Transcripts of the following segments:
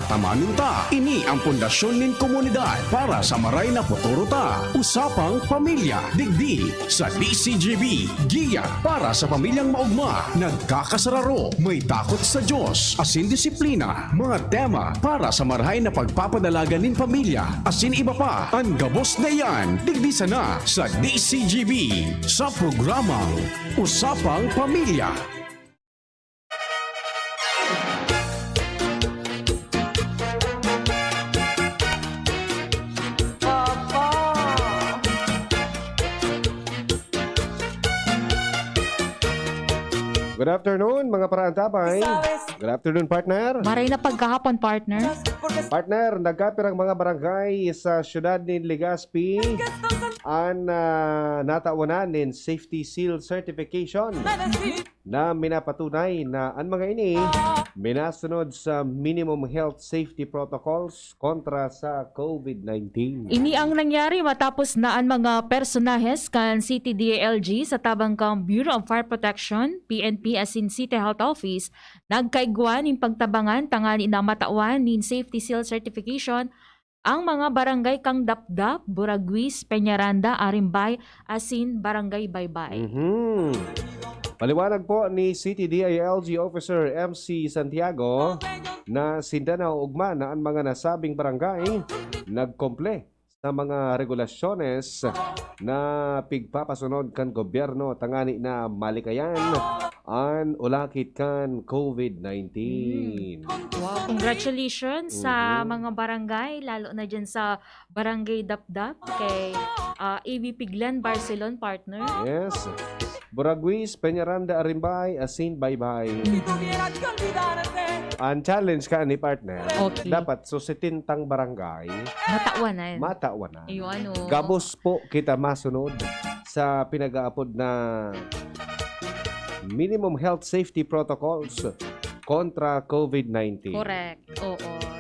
tamanin ta. Ini ang pundasyon nin komunidad para sa maray na futuro ta. Usapang Pamilya, digdi sa DCGB. Giya para sa pamilyang maugma, nagkakasararo, may takot sa Diyos, asin disiplina, mga tema para sa marahay na pagpapadalaga nin pamilya, asin iba pa, ang gabos na yan, digdi sana sa DCGB sa programang Usapang Pamilya. Good afternoon, mga paraantabay. Good afternoon, partner. Maray na pagkahapon, partner. Partner, nagkapirang mga barangay sa syudad ni Legazpi ang natawanan ng Safety Seal Certification na minapatunay na ang mga ini minasunod sa minimum health safety protocols kontra sa COVID-19. Ini ang nangyari matapos na ang mga personahes kan CTDALG sa tabangkang Bureau of Fire Protection, PNP as in City Health Office, nagkaigwan ng pagtabangan tangani na matawan ng Safety Seal Certification ang mga barangay kang Dapdap, Buraguis, Peñaranda, Arimbay, asin Barangay Baybay. Paliwanag po ni CTDILG Officer MC Santiago na Sindanao ugma na ang mga nasabing barangay nagkomple sa mga regulasyones na pigpapasunod kan gobyerno tangani na malikayan an ulakit kan COVID-19. Wow, congratulations sa mga barangay, lalo na dyan sa Barangay Dapdap kay AVP Glenn Barcelon, partner. Yes. Buraguis, Peñaranda, Arimbay, asin Baybay. Ang challenge ka ni partner, Okay. dapat susitin tang barangay Natawanan. matawanan. Iyo, ano. Gabos po kita masunod sa pinag-aapod na minimum health safety protocols kontra COVID-19. Correct. Oo.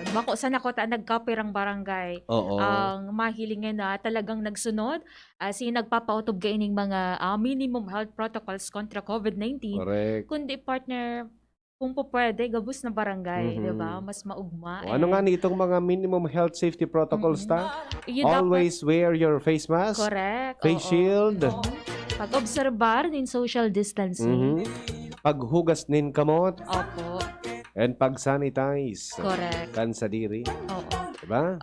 Bako sa nakota nagkapirang barangay. Oo. Ang mahilingan na talagang nagsunod si nagpapautob gaining mga minimum health protocols kontra COVID-19. Correct. Kundi partner, kung po pwede, gabos na barangay, Mhm. di ba? Mas maugma. O, ano nga nitong mga minimum health safety protocols ta? Yun dapat- Always wear your face mask, Correct. face oo. shield, Pag-obserbar din social distancing. paghugas nin kamot, Opo. and pag-sanitize Correct. kan sa diri. Oo. Diba?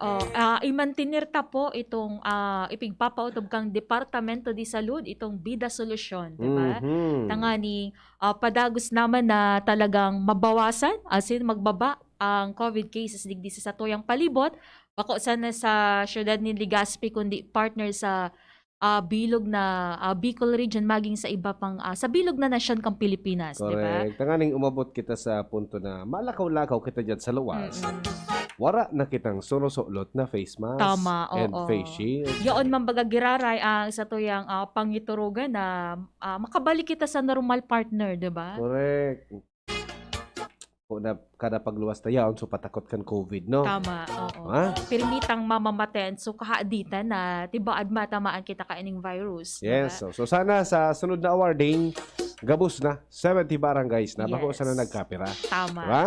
I-mantinir ta po itong ipigpapautob kang Departamento di Salud, itong Bida Solusyon, di ba? Mhm. Tangani padagos naman na talagang mabawasan, as in magbaba ang COVID cases digdi sa tuyang palibot. Bako sana sa syudad ni Legazpi kundi partner sa bilog na Bicol region maging sa iba pang sa bilog na nasyon kang Pilipinas, di ba? Correct. Tanganing umabot kita sa punto na malakaw-lakaw kita dyan sa luwas. Wara na kitang sunusulot na face mask Tama, and oo. face shield. Yaon man baga giraray ang sa tuyang pangiturugan na makabalik kita sa normal partner, di ba? Correct. O na kada pagluwas tayaon so patakot kan COVID, no? Tama, oo. Ha? Pirmitang mamamaten so kahaaditan na tibaad matamaan kita kaining virus. Yes. Diba? So sana sa sunod na awarding, gabos na 70 barangays na bako Yes. sana nagkapira. Tama. Diba?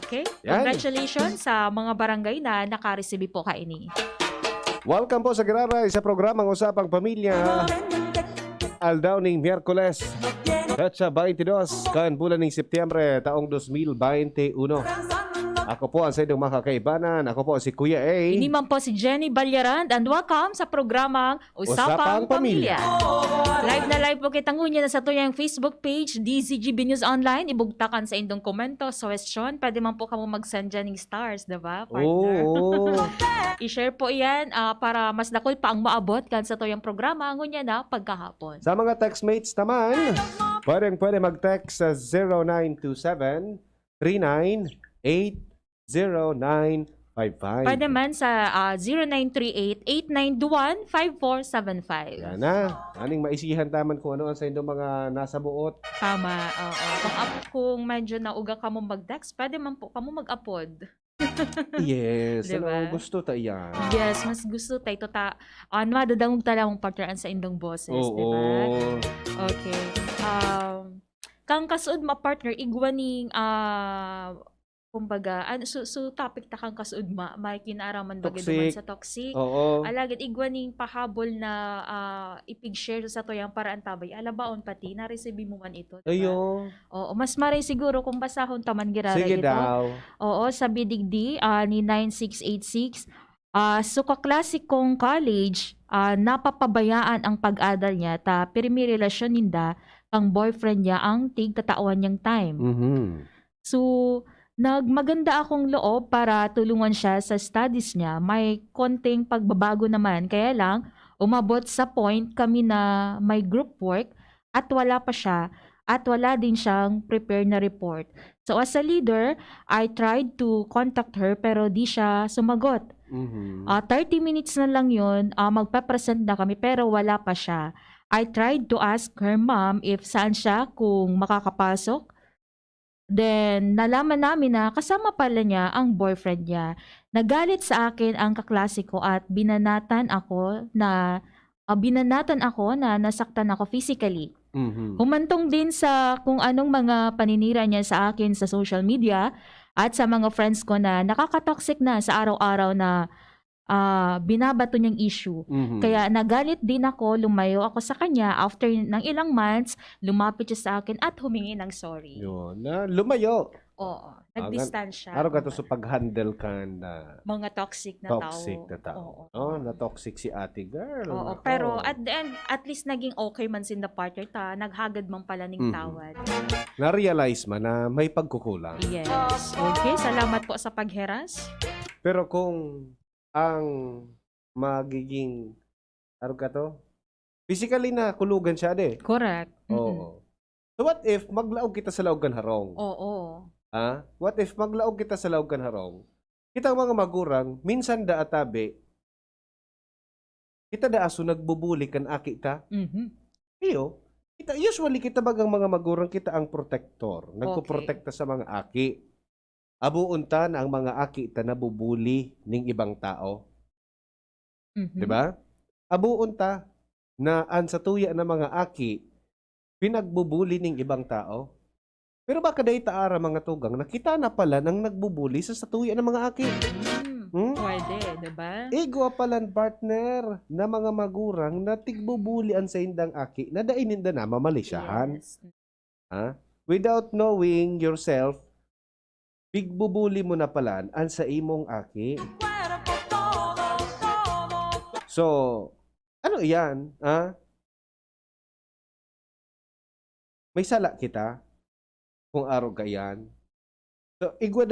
Okay? Yan. Congratulations sa mga barangay na nakareceive po kaini. Welcome po sa Giraray sa programang Usapang Pamilya. Aldaw ning Miyerkules. Petsa 22 kan bulan ng Setyembre taong 2021. Ako po ang sa inyong mga kakaibanan. Ako po si Kuya A. Ini man po si Jenny Balyaran and welcome sa programang Usapang Usapang Pamilya. Pamilya. Live na live po kitang ngunya na sa tuyang Facebook page DCGB News Online. Ibugtakan sa indong komento, suggestion. Pwede man po kamo mag-send dyan ng stars, diba, partner? Oo. I-share po yan para mas dakol pa ang maabot kan sa tuyang programa ngunya na pagkahapon. Sa mga textmates naman, pwede mag-text sa 0927 398 0955. Pwede man sa 0938-8921-5475. Yan na. Aning maisihan taman kung ano ang sa inyong mga nasa buot. Tama, oo. Kung medyo nauga ka mo mag-text, pwede man po ka mo mag-upload. Yes. Diba? Ano gusto ta yan? Yes, mas gusto tayo madadangog talang partner sa indong boses, Oo. di ba? Okay. Kang kasuod ma partner igwaning kumbaga so topic ta kang kasudma may kinaaraman bagay duman Toxic. sa toxic. Oo. Alagad igwaning pahabol na ipig-share sa to yang paraan tabay alabaon pati na-receive mo man ito, diba? Ayun. Oo, mas maray siguro kung basahon taman girara Sige ito. daw. Oo, sa bidigdi ni 9686. So kaklase kong college, napapabayaan ang pag-adal niya ta pirmi relasyon ninda ang boyfriend niya ang tig-tatawan niyang time. Mhm. So, nagmaganda akong loob para tulungan siya sa studies niya. May konting pagbabago naman. Kaya lang, umabot sa point kami na may group work at wala pa siya at wala din siyang prepare na report. So, as a leader, I tried to contact her pero di siya sumagot. Mhm. 30 minutes na lang yun, magpa-present na kami pero wala pa siya. I tried to ask her mom if saan siya kung makakapasok. Then, nalaman namin na kasama pala niya ang boyfriend niya. Nagalit sa akin ang kaklase ko at binanatan ako na nasaktan ako physically. Mhm. Humantong din sa kung anong mga paninira niya sa akin sa social media at sa mga friends ko na nakakatoxic na sa araw-araw na binabato niyang issue. Mhm. Kaya nagalit din ako, lumayo ako sa kanya. After ng ilang months, lumapit siya sa akin at humingi ng sorry. Yun. Na lumayo. Oo, nagdistansya. Araw ka to sa pag-handle ka na Mga toxic na toxic tao. na tao. Oo. Oh, na toxic si ate girl. Oo, Nako. pero at the end, at least naging okay man sin the partner ta, naghagad man pala ning Mhm. tawad. Na-realize man na may pagkukulang. Yes. Okay, salamat po sa pagheras. Pero kung ang magiging araw ka to, physically na kulugan siya de. Correct. Mm-mm. Oo. So what if maglaog kita sa laogan harong? Oo. Ha? What if maglaog kita sa laogan harong? Kita mga magurang, minsan da atabe, kita da aso nagbubuli kan aki ta. Mhm. Iyo, usually kita bagang mga magurang kita ang protector. Nagpo-protekta sa mga aki. Abuon ta na ang mga aki ta nabubuli ning ibang tao. Mhm. 'Di ba? Abuon ta na an sa tuya na mga aki pinagbubuli ning ibang tao. Pero baka dahi taara mga tugang nakita na pala nang nagbubuli sa satuya ng mga aki. Hmm? Pwede, diba? Igwa palan partner na mga magurang na tigbubulian sa indang aki na dainin da na mamalisyahan. Yes. Ha? Without knowing yourself, pigbubuli mo na palan an sa imong aki. So, ano yan? Ha? May sala kita kung araw ka yan. So, igwa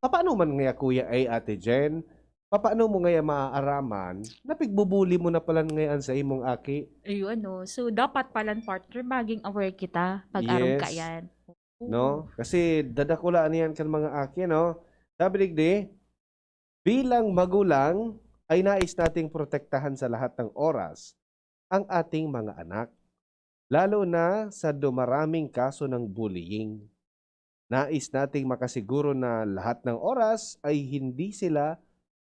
paano man nga kuya ay ate Jen? Paano mo nga maaaraman na pigbubuli mo na palan ngayon sa imong aki? Ayun, no? So, dapat palan partner, maging aware kita pag araw ka Yes. yan. No? Kasi dadakulaan niyan kan mga aki, no? Sabi digdi, bilang magulang ay nais nating protektahan sa lahat ng oras ang ating mga anak. Lalo na sa dumaraming kaso ng bullying. Nais nating makasiguro na lahat ng oras ay hindi sila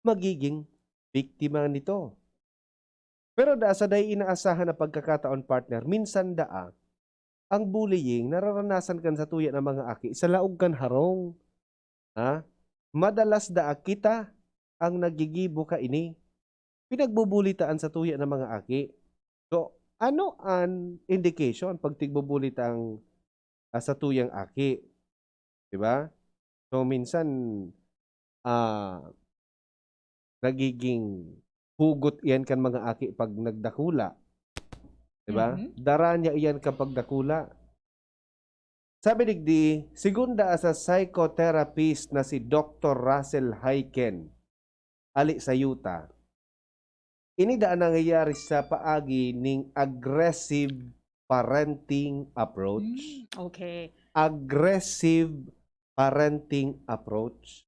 magiging biktima nito. Pero sa day inaasahan na pagkakataon partner, minsan ang bullying nararanasan kan sa tuya ng mga aki sa laog kan harong. Ha? Madalas kita ang nagigibo ka ini. Pinagbubulitaan sa tuya ng mga aki. So, ano ang indication pag tigbubulitaan sa tuyang aki? Diba? So, minsan nagiging hugot iyan kan mga aki pag nagdakula. Diba? Mhm. Dara niya iyan kapag dakula. Sabi digdi, segunda sa psychotherapist na si Dr. Russell Hyken, ali sa Utah. Ini daan nangyayari sa paagi ning aggressive parenting approach. Okay. Aggressive parenting approach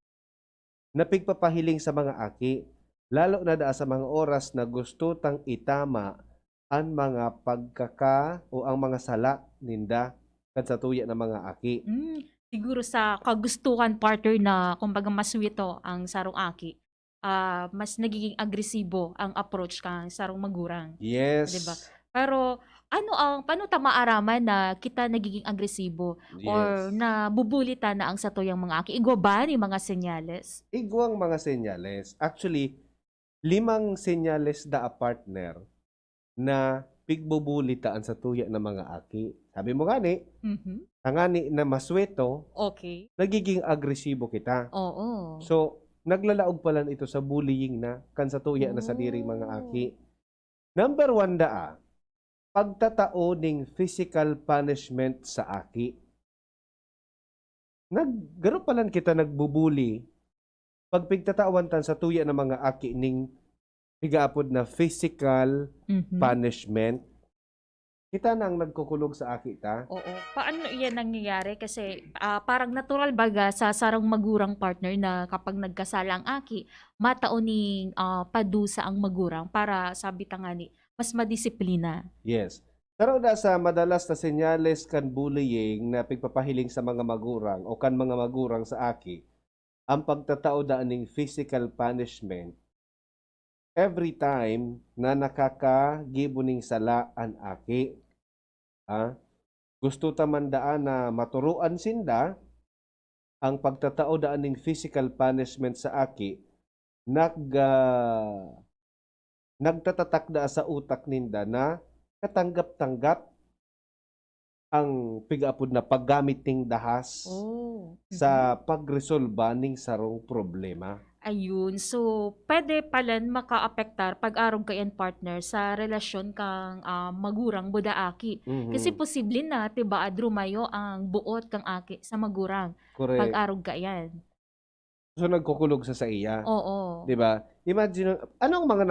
na pigpapahiling sa mga aki, lalo na sa mga oras na gusto tang itama ang mga o ang mga sala ninda kan sa tuya ng mga aki. Siguro sa kagustuhan partner na kumbaga maswito ang sarong aki, mas nagiging agresibo ang approach kang sarong magurang. Yes. Diba? Pero paano ta maaraman na kita nagiging agresibo or Yes. nabubulita na ang satuyang mga aki? Igwa ba ni mga senyales? Igwang mga senyales. Actually, 5 senyales da a partner na pigbubulitaan sa tuya ng mga aki. Sabi mo gani, Mhm. angani na masweto, Okay. nagiging agresibo kita. Oo. So, naglalaog pala ito sa bullying na kan sa tuya na sa diring mga aki. Number 1 daa, pagtatao ning physical punishment sa aki. Garo palan kita nagbubuli pag pigtatawan tan sa tuya ng mga aki ning higaapod na physical Mhm. punishment. Kita na ang nagkukulog sa aki ta. Oo. Paano iyan nangyayari? Kasi parang natural baga sa sarang magurang partner na kapag nagkasala ang aki, matauning padusa ang magurang para sabi ta nga ni, mas madisiplina. Yes. Pero na sa madalas na senyales kan bullying na pigpapahiling sa mga magurang o kan mga magurang sa aki, ang pagtatao daan ning physical punishment every time na nakakagibo ning sala an aki. Gusto tamandaan na maturuan sinda ang pagtatao daan ning physical punishment sa aki nagtatatak da sa utak ninda na katanggap-tanggap ang pigapod na paggamit ning dahas Oh. sa pagresolba ning sarong problema. Ayun. So, pwede palan makaapektar pag-arog kayan partner sa relasyon kang magurang budaaki. Kasi Mhm. posible na, tiba, adrumayo ang buot kang aki sa magurang Correct. pag-arog kayan. So nagkukulog sa iya. Oo. 'Di ba? Imagine anong mga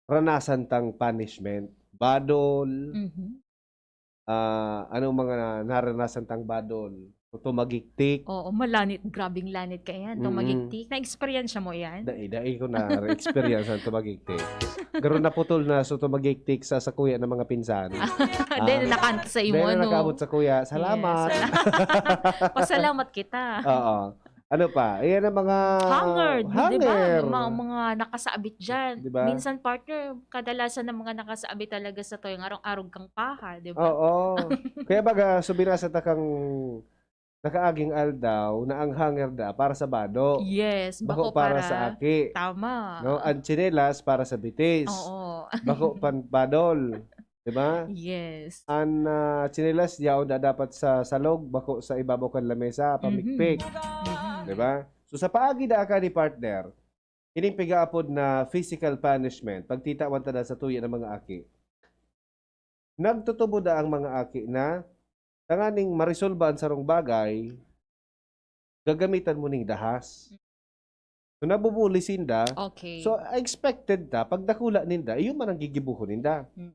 ranasan tang punishment, badol, Mhm. anong mga naranasan tang badol, tumagiktik. Oo, malanit. Grabing lanit ka yan. Mhm. Tumagiktik. Na-experience mo yan? Dai ko na experience ang tumagiktik. Garo na putol na so tumagiktik sa kuya ng mga pinsan. Then, nakanta sa imo, Dahil no? nakabot sa kuya, salamat. Yes. Pasalamat kita. Oo. Ano pa? Ayan ang mga Hanger, di ba? hanger. May mga nakasaabit dyan. Di ba? Minsan, partner, kadalasan ng mga nakasaabit talaga sa toyong arong-arog kang paha, di ba? Oo. Kaya baga, subirasa ta kang nakaaging aldaw na ang hanger da para sa bado. Yes, Bako bako para sa aki. Tama. No? Ang tsinelas para sa bitis. Oo. Bako panpadol. Diba? Yes. Ang tsinelas yaw na dapat sa salog, bako sa ibabaw kan lamesa, pamikpik. Mhm. Diba? So sa paagi da ka ni partner, ining pigaapod na physical punishment, pagtitawan ta sa tuya ng mga aki. Nagtutubo da ang mga aki na tanganing marisolban sarong bagay, gagamitan mo ning dahas. So nabubulisin da. Okay. So expected ta pag dakula ninda, iyo man ang gigibuhon ninda. Hmm.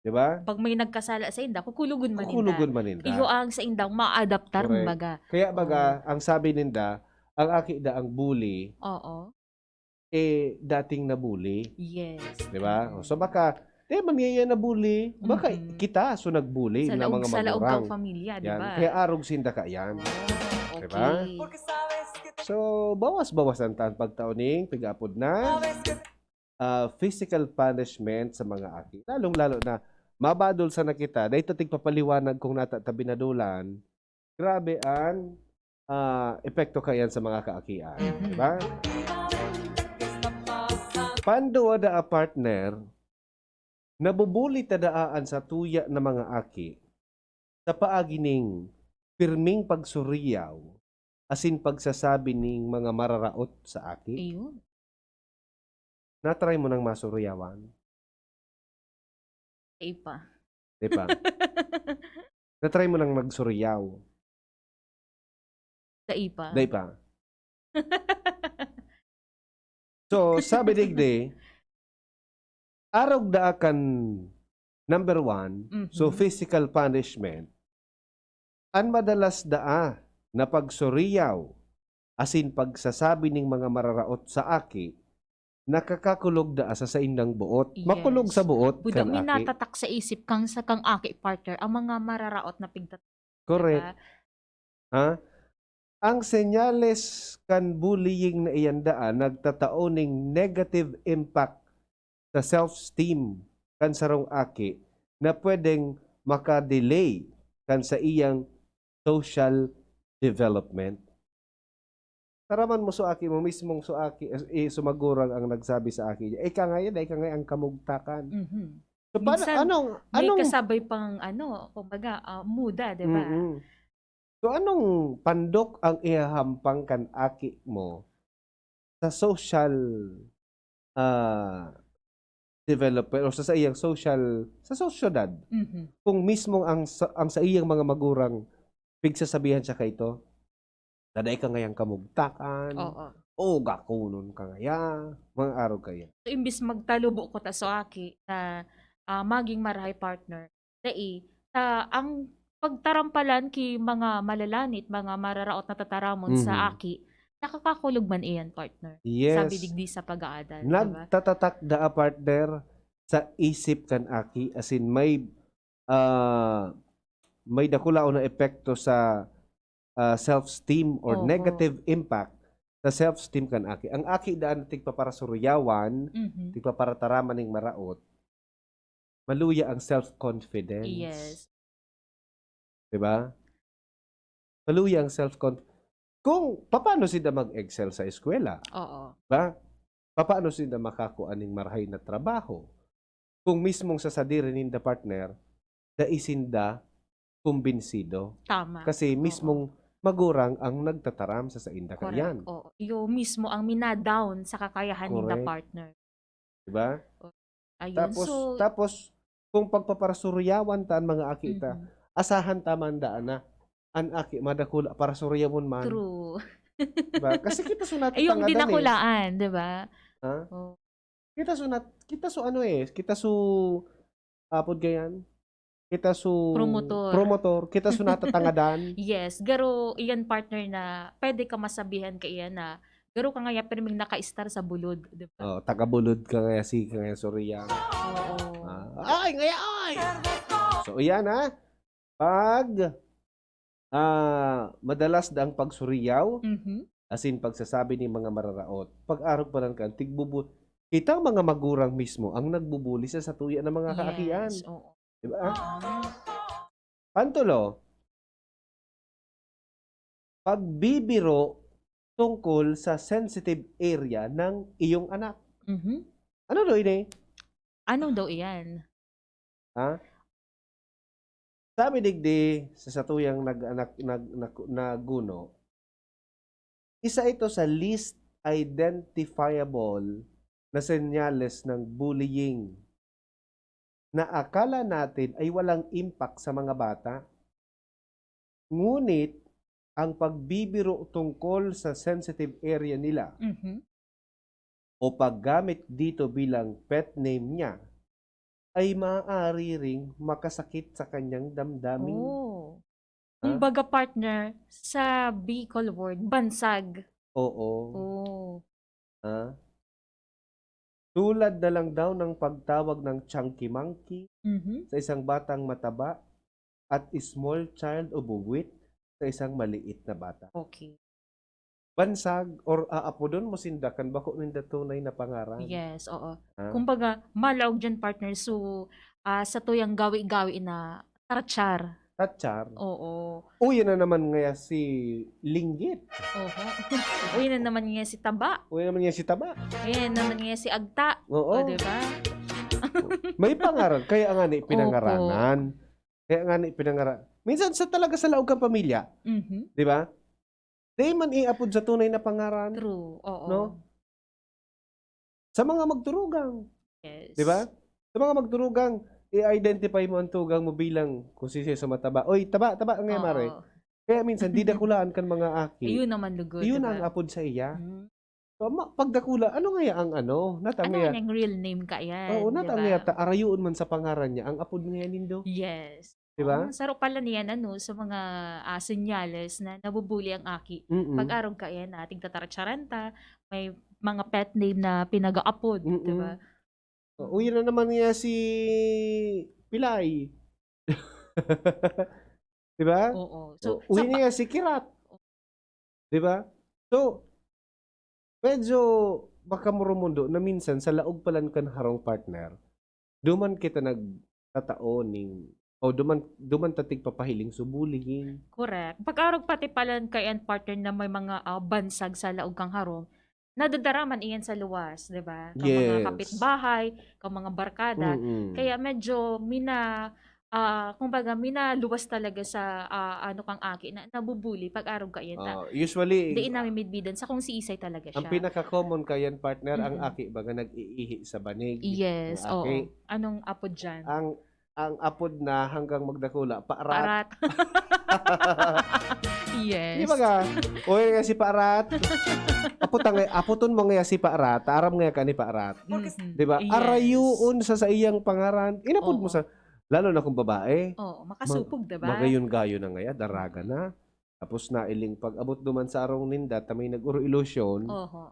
'Di ba? pag may nagkasala sa inda, kukulugon man Kukulugon inda. man ninda. Iyo ang sa indang ma-adaptar Correct. baga. Kaya baga, ang sabi ninda, ang aki da ang bully, Oo. dating nabully. Yes. 'Di ba? So baka mangyaya na bully, baka Mhm. kita so nagbully Sa na laog, mga sa laog magurang. kang pamilya, di Yan. ba? Kaya arog sinda ka yan. Oh, Diba? okay. So, bawas-bawasan taan pagtauning, pigapod na physical punishment sa mga aki. Lalong-lalo na mabadol sa nakita, dahil ito tigpapaliwanag kung natabinadulan, grabe ang epekto kayan sa mga kaakian. Mhm. Diba? Panduwa da a partner, nabubuli tadaan sa tuya ng mga aki sa paagining pirming pagsuriyaw asin pagsasabi ning mga mararaot sa aki. Ayun. Natry mo nang masuriyawan, Ay pa. di ba? Natry mo nang magsuriyaw, Sa ipa. di ba? So, sabi digdi, arog da kan number 1, Mhm. so physical punishment, ang madalas daa na pagsuriyaw asin pagsasabi ning mga mararaot sa aki, nakakakulog daa sa indang buot. Yes. Makulog sa buot Buda, kan may aki. natatak sa isip kang sa kang aki partner, ang mga mararaot na pigtat. Correct. Ha? Ang senyales kan bullying na iyan daan nagtatao ning negative impact sa self-esteem kan sarong aki na pwedeng maka-delay kan sa iyang social development. Taraman mo suaki mo mismong suaki sumagurang ang nagsabi sa aki. Ka ngayon, ka ngayon ang kamugtakan. Mhm. So paano Minsan, May anong kasabay pang kumbaga, muda, 'di ba? Mm-mm. So anong pandok ang ihahampang kan aki mo sa social development o sa iyang sa sosyedad Mhm. kung mismong ang sa iyang mga magurang pigsasabihan siya kayto daday ka ngayang kamugtakan Oo. o gakunon ka ngaya mga araw kaya. So, imbis magtalubo ko ta sa aki na maging marahay partner, dai ang pagtarampalan ki mga malalanit, mga mararaot na tataramon Mhm. sa aki, nakakakulog man iyan partner. Yes. Sabi digdi sa pag-aadal, di ba? Nagtatatak da a partner sa isip kan aki as in may dakulaon na epekto sa self-esteem or Oo. negative impact sa self-esteem kan aki. Ang aki daan tigpaparasuruyawan, Mhm. tigpaparataraman ning maraot, maluya ang self-confidence. Yes. Diba? Maluya ang self-confidence. Kung paano sila mag-excel sa eskwela, Oo. ba? Paano sila makakuha ning marahay na trabaho? Kung mismong sa sadiri ninda partner, da isinda kumbinsido. Tama. Kasi mismong magurang ang nagtataram sa inda Correct. kanyan. Oo. Iyo mismo ang minadown sa kakayahan ni the Correct. partner. Diba? Ayun. Tapos kung pagpaparasuruyawan taan mga akita, Mhm. asahan taman daan na an aki madakula para suryamon man. True. Diba? Kasi kita sunat Yung dinakulaan, di ba? Ha? Oh. Kita su kita su apod gayan. Kita su promotor, kita su natatangadan. Yes, garo iyan partner na pwede ka masabihan ka iyan na garo ka ngaya pirming naka-star sa bulod, di ba? Oh, tagabulod ka ngaya ka ngaya surya. Oo. Ay, ngaya ay. So iyan pag madalas dang pagsuriyaw, Mhm. as in pagsasabi ni mga mararaot, pag-arog pa lang kan tigbubut. Kita ang mga magurang mismo ang nagbubuli sa tuya ng mga kaakian. Yes, oo. Diba? Pantulo, pagbibiro tungkol sa sensitive area ng iyong anak. Mhm. Ano do ini? Ano daw iyan? Ha? Sabi digdi sa satuyang naguno, isa ito sa least identifiable na senyales ng bullying na akala natin ay walang impact sa mga bata. Ngunit, ang pagbibiro tungkol sa sensitive area nila Mhm. o paggamit dito bilang pet name niya ay maaari ring makasakit sa kanyang damdamin. Oh. Ha? Kumbaga partner, sa Bicol word, bansag. Oo. Oh. Ha? Tulad na lang daw ng pagtawag ng chunky monkey Mhm. sa isang batang mataba at small child o buwit sa isang maliit na bata. Okay. Bansag or aapodon mo sindakan bako ninda tunay na pangaran. Yes, oo. Ha? Kumbaga, malaog dyan partner. So, sa tuyang gawi-gawi na tarachar. Tatchar. Oo. Uy, na naman nga si Linggit. Oho. Uy na naman nga si Taba. Uy naman nga si Taba. Uy na naman nga si Agta. Oo. O, diba? May pangaran. Kaya nga ni pinangaranan. Kaya nga ni pinangaranan. Minsan sa talaga sa laog kang pamilya. Mhm. Di ba? Di man iapod sa tunay na pangaran. True. Oo. No? Sa mga magturugang. Yes. Di ba? Sa mga magturugang, i-identify mo ang tugang mo bilang kung sisiya sa mataba. Oy, taba, ang nga mare. Oo. Kaya minsan, di dakulaan kan mga aki. Ayun naman lugod. Iyon diba? ang apod sa iya. Mhm. So, pagdakula, ano nga ang Ano Natangya. yung real name ka yan? Oo, diba? natangya. Arayuon man sa pangaran niya. Ang apod nga nindo. Yes. Di ba? Sarap pala niyan sa mga senyales na nabubuli ang aki. Mm-mm. Pag-arog ka yan, ating tataracharanta, may mga pet name na pinag-aapod, Mm-mm. di ba? Uy na naman nga si Pilay. Di ba? Oo. So, uwi niya si Kirat. Di ba? So, medyo baka murumundo na minsan sa laog palan kan harong partner, duman kita nagtataon ning o duman tatig papahiling subuligin. Correct. Pag-arog pati palan kay and partner na may mga bansag sa laog kang harong, nadadaraman iyan sa luwas, di ba? Kang mga Yes. kapitbahay, kang mga barkada. Mm-mm. Kaya medyo kumbaga luwas talaga sa ano kang aki na nabubuli pag-arog ka yan. Usually, Diin namin midbidan sa kung si Isay talaga ang siya. pinaka-common kayan partner, ang Mm-mm. aki baga nag-iihi sa banig. Yes, Ang aki. oo. Anong apod dyan? Ang apod na hanggang magdakula, paarat. Parat. Yes. Di ba ka? O nga si paarat. Aputon mo nga si paarat. Aram nga ka ni paarat. Mhm. Di ba? Yes. Arayuon sa iyang pangaran. Inapod mo Oo. sa, lalo na kung babae, Oo, makasupog, diba? magayon-gayo na ngaya, daraga na. Tapos na iling pag-abot duman sa arong ninda, tamay nag-uro ilusyon. Oho.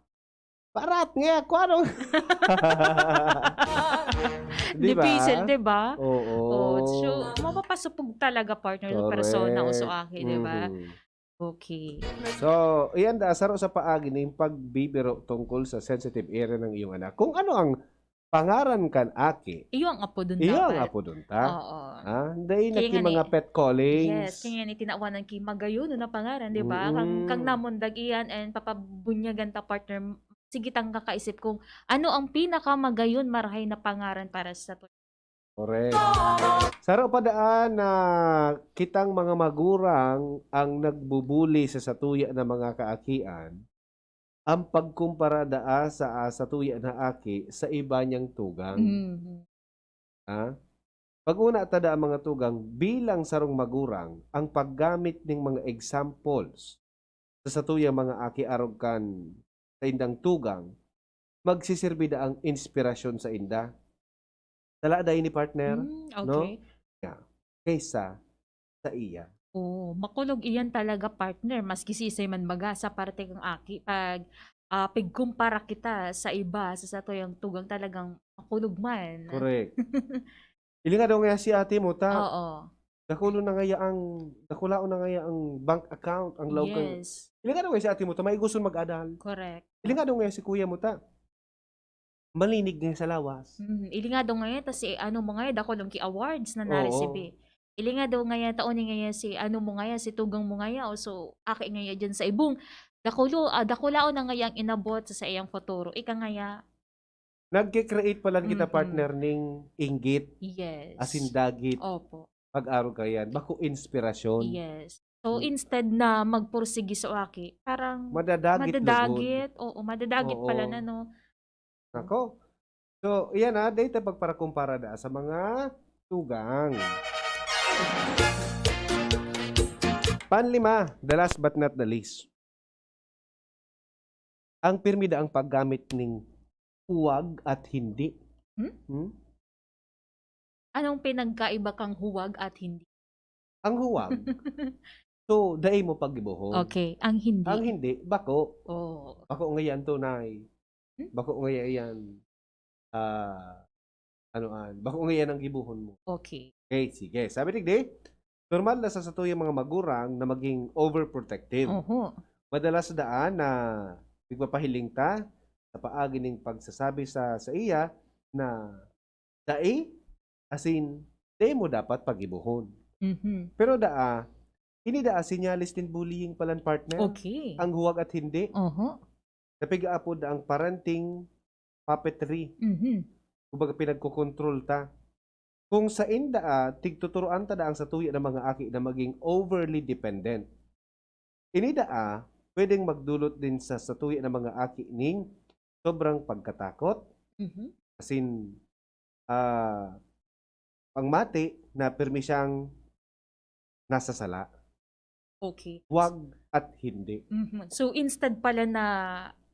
Parat nga, kuano? Di ba? Dipisel, diba? Oo. Oh, so, mapapasupog talaga partner ng persona o so aki, diba? Mhm. Okay. So, iyan da, saro sa paagi na yung pagbibiro tungkol sa sensitive area ng iyong anak. Kung ano ang pangaran kan aki, Iyo ang apo dun iyo ang dapat. apo dun ta. Oo. Dahil na Kaya nga mga ni- pet callings. Yes, kaya ni tinawanan ki magayon na pangaran, di ba? Kang namundag iyan and papabunyagan ta partner, sige tang kakaisip kung ano ang pinakamagayon marahay na pangaran para sa to. Correct. Saro pa daan na kitang mga magurang ang nagbubuli sa satuya na mga kaakian, ang pagkumpara daa sa satuya na aki sa iba niyang tugang. Mhm. Pag-una tada ang mga tugang bilang sarong magurang, ang paggamit ng mga examples sa satuyang mga aki arog kan sa indang tugang, magsisirbi da ang inspirasyon sa inda. Tala dahil ni partner Okay. kaysa sa iya. Oo, makulog iyan talaga partner, maski si Isay man baga sa parte kang aki pag pigkumpara kita sa iba sa toyang tugang talagang makulog man. Correct. Ili nga daw nga si ate mo ta. Oo. Dakulao na ngaya ang bank account, ang lawag kang. Yes. Ili nga daw nga si ate mo ta, may gusto mag-adal. Correct. Ili nga daw nga si kuya mo ta. Malinig nga sa lawas. Ili nga daw ngayon, tas ano mo ngayon, dako lang ki awards na Oo. na-receive. Ili nga daw ngayon, taon ngayon si ano mo ngayon, si tugang mo ngayon, o so, aki ngayon dyan sa ibong, dakulao na ngayang inabot sa iyang futuro. Ika ngaya, Nagke-create pa lang kita Mhm. partner ning inggit, yes. asin dagit, Opo. pag-aro kayan, bako inspirasyon. Yes. So, Mm. instead na magpursigi sa aki, parang Madadagit lugod. madadagit. Oo, madadagit pala Oo. na, no? Nako. So, iyan data pagparakumpara da sa mga tugang. Panlima, the last but not the least. Ang pirmida ang paggamit ng huwag at hindi. Anong pinagkaiba kang huwag at hindi? Ang huwag, so, dahil mo pag-ibuhon. Okay, ang hindi. Ang hindi, bako. Oh. Bako ngayon tunay. Hmm? Bako ngayon bako ngayon ang gibuhon mo. Okay. Okay, sige. Sabi tigdi, normal na sa satuyang mga magurang na maging overprotective. Oho. Madalas daan na nagpapahiling ta sa paagi ng pagsasabi sa iya na dai, asin, dai mo dapat pagibuhon. Mhm. Pero hindi sinyalis din bullying palan partner. Okay. Ang huwag at hindi. Oho. Napigaapod ang parenting puppetry. Mhm. Kumbaga pinagkukontrol ta. Kung sa inda, tigtuturuan ta ang satuya ng mga aki na maging overly dependent. Inida, pwedeng magdulot din sa satuya ng mga aki ning sobrang pagkatakot, Mhm. asin pangmati na pirmi siyang nasa sala. Okay. Huwag at hindi. Mhm. So, instead pala na,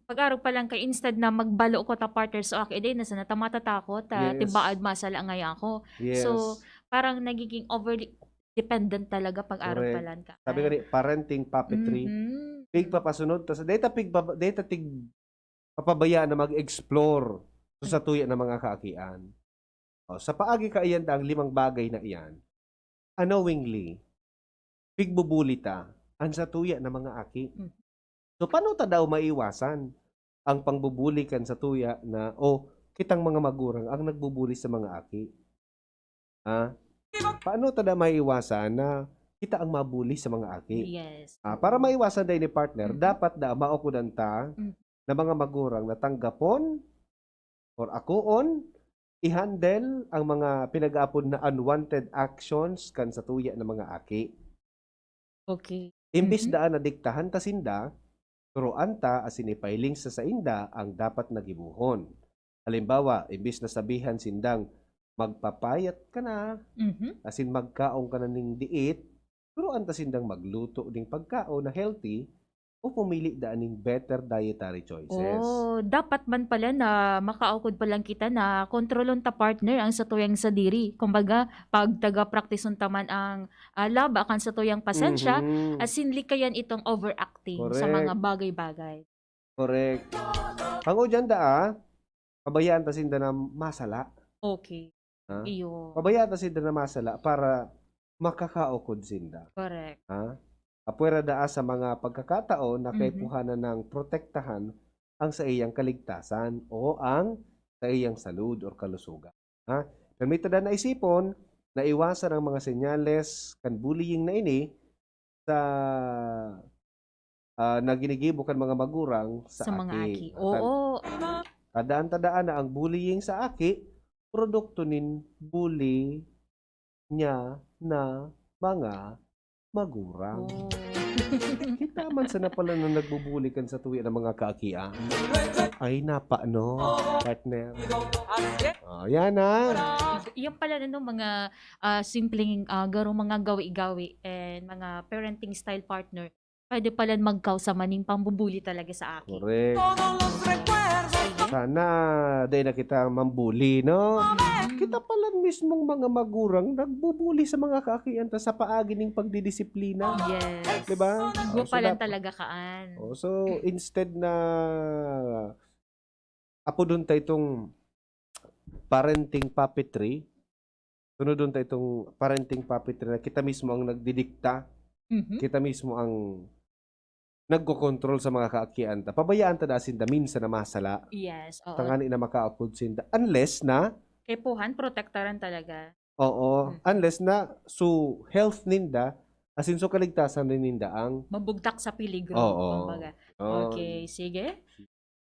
pag-arog pa lang kay, instead na magbalo ko ta partner sa aki, nasa na tamatatakot, Yes. tibaad masala ngaya ako. Yes. So, parang nagiging overly dependent talaga pag-arog Correct. pa lang ka. Sabi nga ni, parenting puppetry. Mhm. Pig papasunod. Tapos data tig papabaya na mag-explore sa tuya ng mga kaakian. Sa paagi kaiyan ang 5 bagay na iyan, unknowingly, pigbubulita ang sa tuya ng mga aki. So, paano ta daw maiwasan ang pangbubulikan sa tuya na, kitang mga magurang ang nagbubuli sa mga aki. Ha? Paano tada maiiwasan na kita ang mabuli sa mga aki? Yes. Para maiwasan dahil ni partner, Mhm. dapat da maokudan ta Mhm. na mga magurang na tanggapon or akuon i-handle ang mga pinag-aapon na unwanted actions kan sa tuya ng mga aki. Okay. Imbis Mhm. daan na diktahan ta sinda, turuan ta asin ipailing sa inda ang dapat nagibuhon. Halimbawa, imbis na sabihan sindang magpapayat ka na, Mhm. asin magkaon ka na ning diit, turuan ta sindang magluto ding pagkaon na healthy o pumili daan ning better dietary choices. Oh, dapat man pala na makaukod pa lang kita na kontrolon ta partner ang satuyang sa diri. Kumbaga, pag taga-practice taman ang laba kan satuyang pasensya, Mhm. asin likayan itong overacting sa Correct. mga bagay-bagay. Correct. Hango dyan pabayaan ta sinda na masala. Okay. Ha? Iyo. Pabayaan ta sinda na masala para makakaukod sinda. Correct. Ha? Apwera daa sa mga pagkakataon na kay Mhm. puhanan ng protektahan ang sa iyang kaligtasan o ang sa iyang salud or kalusugan. Ha? Permita na naisipon na iwasan ang mga senyales kan bullying na ini sa na ginigibo kan mga magurang sa Mga aki. At Oo. tadaan na ang bullying sa aki produkto nin bully niya na mga magurang. Oh. Kita man sana pala na nagbubuli kan sa tuwi ng mga kaakian. Ay, no, partner. Yan na. Yan pala mga simpleng garong mga gawi-gawi and mga parenting style partner. Pwede pala magkaw sa maning pambubuli talaga sa akin. Correct. Sige. Sana dahil na kita mambuli, no? Kita pala mismong mga magurang nagbubuli sa mga kaakian ta sa paagi ng pagdidisiplina. Yes. Diba? Go So, pala dap- talaga kaan. So, instead na apo doon tayo itong parenting puppetry, sunod doon tayo itong parenting puppetry na kita mismo ang nagdidikta, Mhm. kita mismo ang nagko-control sa mga kaakian ta. Pabayaan ta dasin da minsan na masala, Yes. Oo. tangani na makaapod sinda. Unless na, Kay puhan, protektaran talaga. unless na so health ninda, asin so kaligtasan rin ninda ang Mabugtak sa piligro. Oo. Kumbaga. oh, Okay, sige.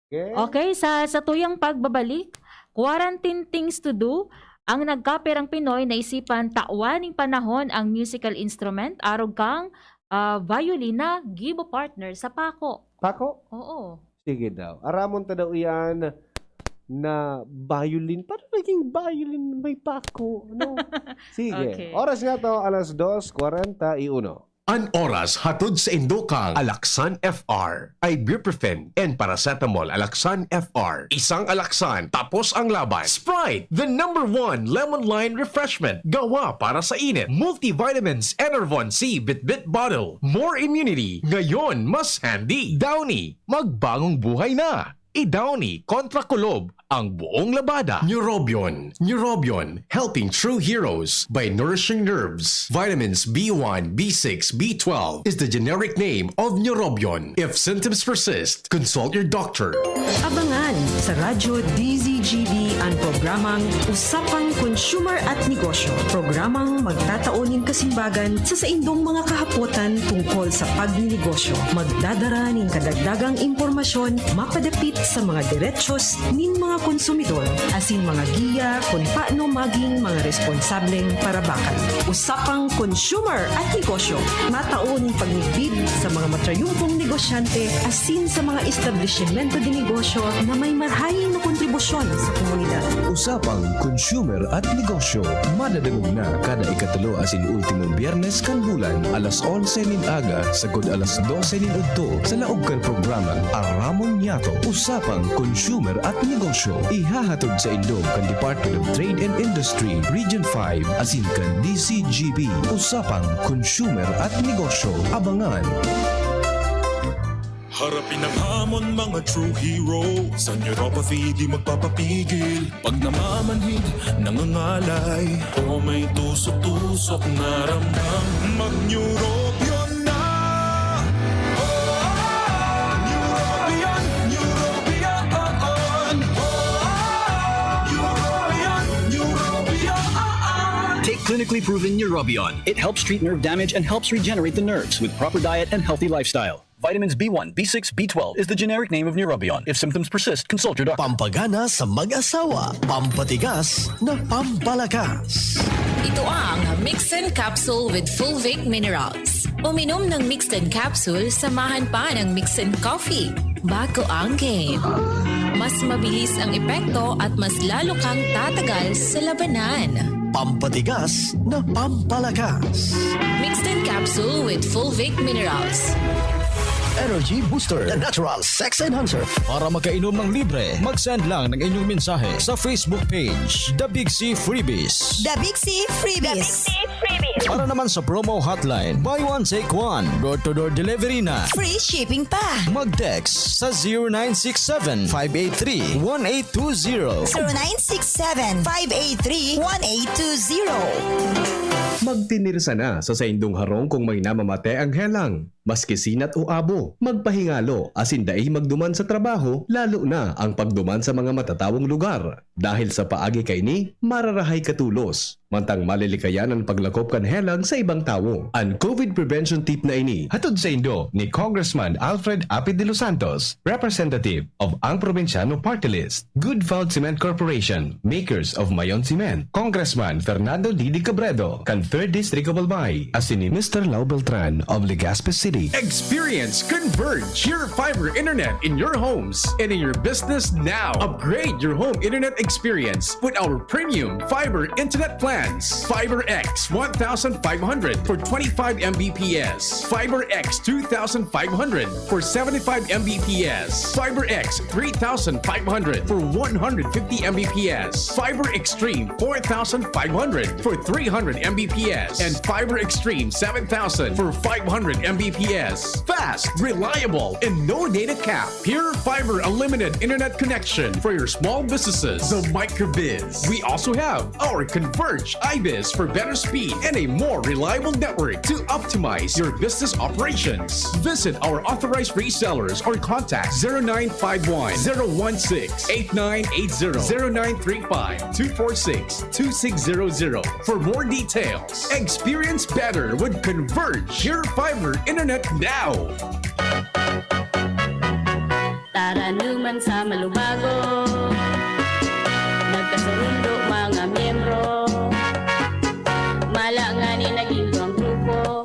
okay. Okay, sa tuyang pagbabalik, quarantine things to do, ang nagkaperang Pinoy na isipan tawan ng panahon ang musical instrument, arog kang violina, gibo partner sa pako. Pako? Oo. Sige daw. Aramon ta daw yan na violin. Paano naging violin? May pako. Ano? Sige. Okay. Oras nga to, alas 2:41. An oras hatod sa Indokang Alaksan FR, Ibuprofen and Paracetamol Alaksan FR. Isang Alaksan tapos ang laban. Sprite, the #1 lemon line refreshment. Gawa para sa init. Multivitamins Enervon C Bit Bottle. More immunity. Ngayon mas handy. Downy, magbagong buhay na. I-Downy kontra kulob ang buong labada. Neurobion, helping true heroes by nourishing nerves. Vitamins B1, B6, B12 is the generic name of Neurobion. If symptoms persist, consult your doctor. Abangan sa Radyo DZGB ang programang Usapang Consumer at Negosyo. Programang magtataonin kasimbagan sa saindong mga kahapotan tungkol sa pagninegosyo. Magdadara ng kadagdagang impormasyon mapadapit sa mga diretsyon nin mga konsumidor asin mga giya kung paano maging mga responsableng parabakan. Usapang Consumer at Negosyo. Mataon pagnibid sa mga matrayumpong negosyante asin sa mga establishmento de negosyo na may marhaying na kontribusyon sa komunidad. Usapang Consumer at Negosyo. Madadagog na kada ikatulo asin ultimong biyernes kan bulan alas 11 nin aga sagod alas 12 nin udto sa laog kan programang Aramon Yato. Usapang Consumer at Negosyo. Ihahatod sa Indog kan Department of Trade and Industry Region 5 asin kan DCGB. Usapang Consumer at Negosyo. Abangan. Harapin ang hamon mga true hero. Sa neuropathy di magpapapigil. Pag namamanhid, nangangalay o may tusok-tusok na ramdam, mag-neurobion na. Neurobion, neurobion. clinically proven Neurobion. It helps treat nerve damage and helps regenerate the nerves with proper diet and healthy lifestyle. Vitamins B1, B6, B12 is the generic name of Neurobion. If symptoms persist, consult your doctor. Pampagana sa mag-asawa, pampatigas na pampalakas. Ito ang Mixen Capsule with Fulvic Minerals. Uminom ng Mixen Capsule, samahan pa ng Mixen Coffee. Bago ang game. Mas mabilis ang epekto at mas lalo kang tatagal sa labanan. Pampatigas na pampalakas. Mixen Capsule with Fulvic Minerals. Energy Booster, the natural sex enhancer. Para makainom ng libre, mag-send lang ng inyong mensahe sa Facebook page, The Big C Freebies. The Big C Freebies. Para naman sa promo hotline, buy one take one, door-to-door delivery na. Free shipping pa. Mag-text sa 0967-583-1820. 0967-583-1820. Magtinirsa na sa saindong harong kung may namamate ang helang. Maski sinat o abo, magpahingalo asin dai magduman sa trabaho, lalo na ang pagduman sa mga matatawong lugar. Dahil sa paagi kay ni, mararahay katulos. Mantang malilikayan ang paglakop kan helang sa ibang tao. Ang COVID prevention tip na ini, hatod sa Indo ni Congressman Alfred Apid de los Santos, representative of ang Provinciano Party List, Good Found Cement Corporation, makers of Mayon Cement, Congressman Fernando Didi Cabredo, kan 3rd District of Albay, asin ni Mr. Lau Beltran of Legazpi City. Experience Converge, your fiber internet in your homes and in your business now. Upgrade your home internet experience with our premium fiber internet plans. Fiber X 1500 for 25 Mbps. Fiber X 2500 for 75 Mbps. Fiber X 3500 for 150 Mbps. Fiber Extreme 4500 for 300 Mbps. And Fiber Extreme 7000 for 500 Mbps. Fast, reliable, and no data cap. Pure Fiber Unlimited Internet Connection for your small businesses. The Microbiz. We also have our Converge iBiz for better speed and a more reliable network to optimize your business operations. Visit our authorized resellers or contact 0951 016 8980 0935 246 2600 for more details. Experience better with Converge Pure Fiber Internet now. Tara naman sa malubago, nagkasurundo mga miyembro, malangani naging ang grupo,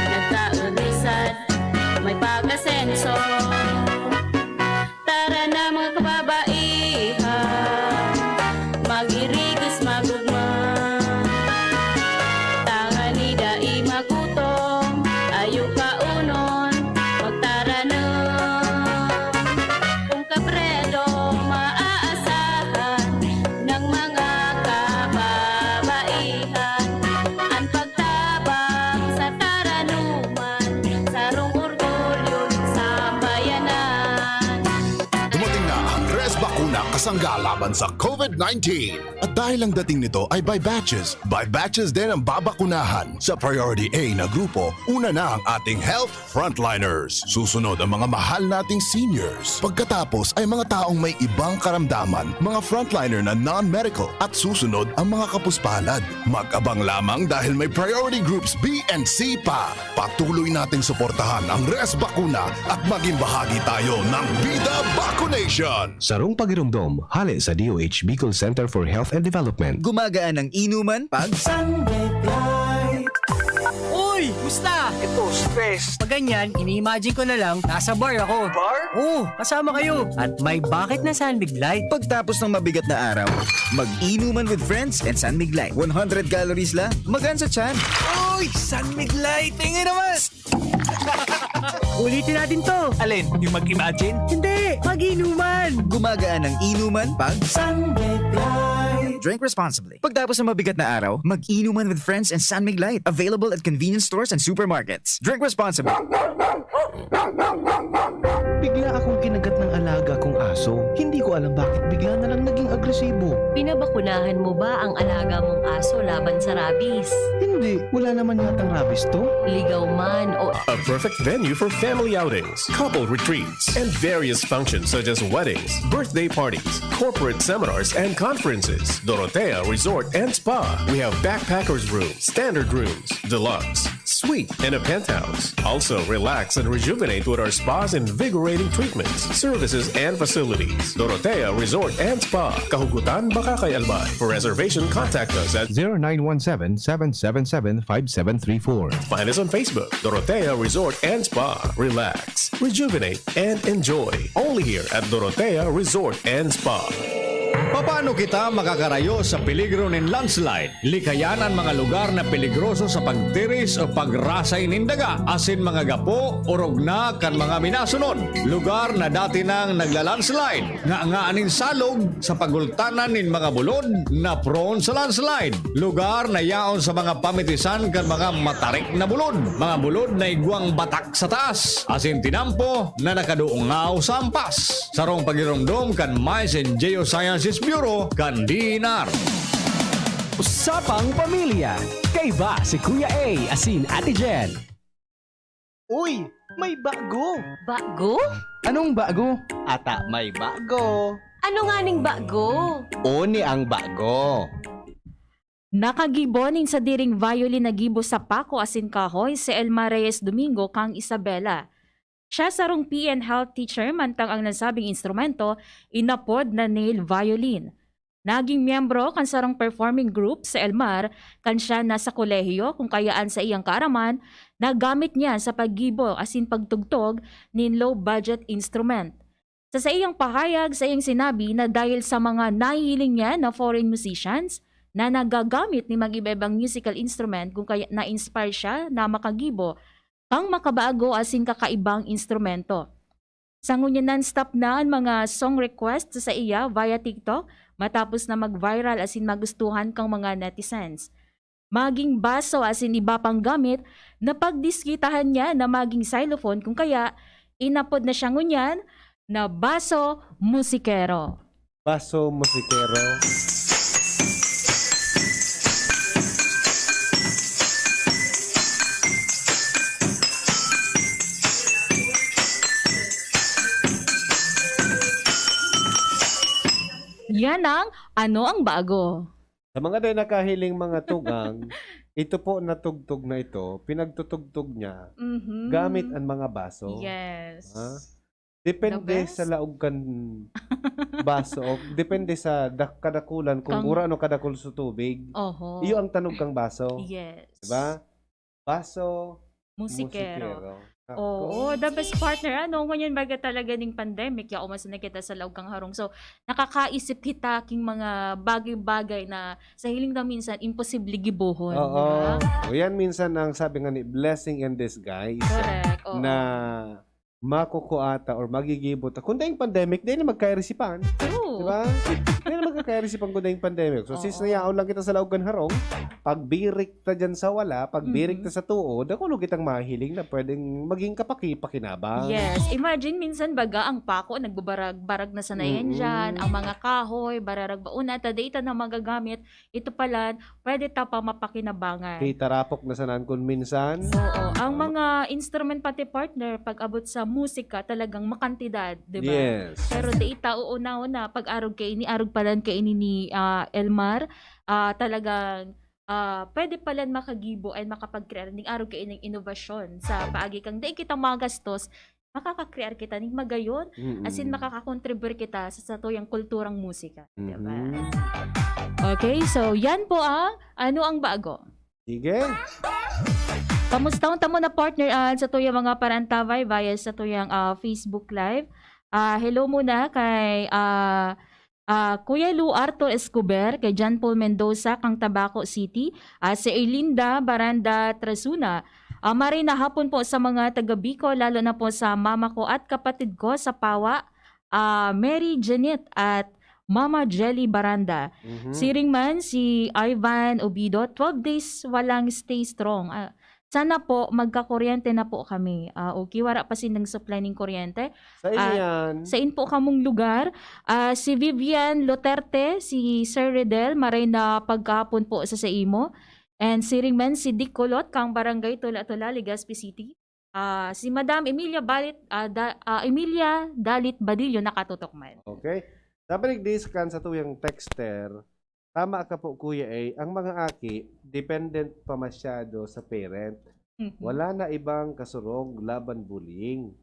nagkaurisad, may pag-asenso. Tara na mga kababaihan, mag-irigis magugma, tangani dai magutong, ayo kaunon, magtara na. Kung kabredo maaasahan ng mga kababaihan, ang pagtabang sa taranuman, sarong orgulyo sa bayanan. Dumating na ang Res Bakuna kasangga laban sa COVID-19. At dahil ang dating nito ay by batches din ang babakunahan. Sa Priority A na grupo, una na ang ating health frontliners. Susunod ang mga mahal nating seniors. Pagkatapos ay mga taong may ibang karamdaman, mga frontliner na non-medical. At susunod ang mga kapuspalad. Mag-abang lamang dahil may priority groups B and C pa. Patuloy nating suportahan ang Res Bakuna at maging bahagi tayo ng Vida Vaccination. Sarong pagirumdom, hali sa DOH Bicol Center for Health and Development. Gumagaan ang inuman pag Sunlight. Uy! Musta? Ito, stress. Pag ganyan, ini-imagine ko na lang, nasa bar ako. Bar? Oo, kasama kayo. At may bucket na Sunbig Light. Pagtapos ng mabigat na araw, mag-inuman with friends and Sunbig Light. 100 calories lang, magaan sa tiyan. Uy! Sunbig Light! Tingin naman! Ulitin natin to. Alin? Yung mag-imagine? Hindi! Mag-inuman! Gumagaan ang inuman pag Sunbig Light. Drink responsibly. Pagtapos ng mabigat na araw, mag-inuman with friends and Sunbig Light. Available at convenience stores and supermarkets. Drink responsibly. Bigla akong kinagat ng alaga kong aso. Hindi ko alam bakit bigla na lang naging agresibo. Pinabakunahan mo ba ang alaga mong aso laban sa rabies? Hindi, wala naman yatang rabies to. Ligaw man o... A perfect venue for family outings, couple retreats, and various functions such as weddings, birthday parties, corporate seminars, and conferences. Dorotea Resort and Spa. We have backpackers rooms, standard rooms, deluxe, suite, and a penthouse. Also, relax and rejuvenate with our spas and invigorating treatments, services, and facilities. Dorotea Resort and Spa. Kahugutan, Bakakay, Albay. For reservation, contact us at 0917-777-5734. Find us on Facebook, Dorotea Resort and Spa. Relax, rejuvenate, and enjoy. Only here at Dorotea Resort and Spa. Paano kita makakarayo sa peligro ng landslide? Likayan ang mga lugar na peligroso sa pagtiris o pagrasay ng daga, asin mga gapo, urog na kan mga minasunod. Lugar na dati nang nagla-landslide, nga aning salog sa pagultanan ng mga bulod na prone sa landslide. Lugar na yaon sa mga pamitisan kan mga matarik na bulod, mga bulod na igwang batak sa taas, asin tinampo na nakaduungaw sa ampas. Sarong pagiromdom kan Mines and Geosciences Bureau, Kandinar. Usapang Pamilya. Kaiba si Kuya A asin Ate Jen. Uy, may bago. Bago? Anong bago? Ata may bago. Ano nga ning bago? Oni ang bago. Nakagibonin sa diring violin na gibo sa Paco asin kahoy si Elma Reyes Domingo kang Isabela. Siya sarong PN health teacher mantang ang nasabing instrumento inapod na nail violin. Naging miyembro kan sarong performing group sa Elmar kan siya nasa kolehiyo kung kayaan sa iyang kaaraman nagamit niya sa paggibo asin pagtugtog nin low budget instrument. Sa iyang pahayag sa iyang sinabi na dahil sa mga nahihiling niya na foreign musicians na nagagamit ni mag-ibang musical instrument kung kaya na-inspire siya na makagibo ang makabago asin kakaibang instrumento. Sa ngunya non-stop na ang mga song request sa iya via TikTok matapos na mag-viral asin magustuhan kang mga netizens. Maging baso asin iba pang gamit na pagdiskitahan niya na maging xylophone kung kaya inapod na siya ngunyan na baso musikero. Baso musikero. Yan ang ano ang bago. Sa mga day nakahiling mga tugang, ito po na tugtog na ito, pinagtutugtog niya gamit ang mga baso. Yes. Ha? Depende sa laog kan baso. Depende sa kadakulan kung ura ano kadakul sa tubig. Oho. Iyo ang tanog kang baso. Yes. Diba? Baso, Musikero. Oo, the best partner. Ano, ngunyan baga talaga ng pandemic, ya umas na kita sa laog kang harong. So, nakakaisip kita king mga bagay-bagay na sa hiling na minsan, imposible gibuhon. Oo. Diba? O yan minsan ang sabi nga ni blessing in disguise. Correct. Oo. Na makukuata or magigibot. Kung dahil pandemic, dahil na magkairisipan. True. Diba? Dahil na magkakairisipan kung dahil pandemic. So, sis nayaon lang kita sa laugan harong, pagbirik ta dyan sa wala, pagbirik ta sa tuod, ako kitang mahiling na pwedeng maging kapaki-pakinabang. Yes. Imagine, minsan baga ang pako, nagbabarag-barag na sanayan dyan, ang mga kahoy, bararag bauna, ta data na magagamit, ito pala, pwede ta pa mapakinabangan. Kay tarapok na sanan kung minsan. Oo. Ang mga instrument pati partner, pag abot sa musika, talagang makantidad, di ba? Yes. Pero data, una-una, pag arog kay ini, arog palan kay ini ni Elmar, talagang pwede palan makagibo and makapag-create ng arog kay ining innovasyon sa paagi kang di kita magastos, makaka-create kita ning magayon, as in makaka-contribute kita sa tuyang kulturang musika, di ba? Okay, so yan po ang ano ang bago. Sige. Kamusta tamo na partner sa tuyang mga parantaway via sa tuyang Facebook Live. Hello muna kay Kuya Lu Arthur Escobar, kay John Paul Mendoza, kang Tabaco City, si Erlinda Baranda Trasuna. Marina hapon po sa mga taga Bicol, lalo na po sa mama ko at kapatid ko sa Pawa, Mary Janet at Mama Jelly Baranda. Siring man si Ivan Obido, 12 days walang stay strong. Sana po magkakuryente na po kami. Okay, wala pa sinang supply ng kuryente. Sa inyan. Sa in po kamong lugar. Si Vivian Luterte, si Sir Redel, maray na pagkahapon po sa imo. And si Ringman, si Dick Colot, kang barangay Tula-Tula, Legazpi City. Si Madam Emilia Emilia Dalit Badillo, nakatutok man. Okay. Dapat nag-discan sa tuyang texter tama ka po Kuya A, ang mga aki, dependent pa masyado sa parent. Wala na ibang kasurog laban bullying,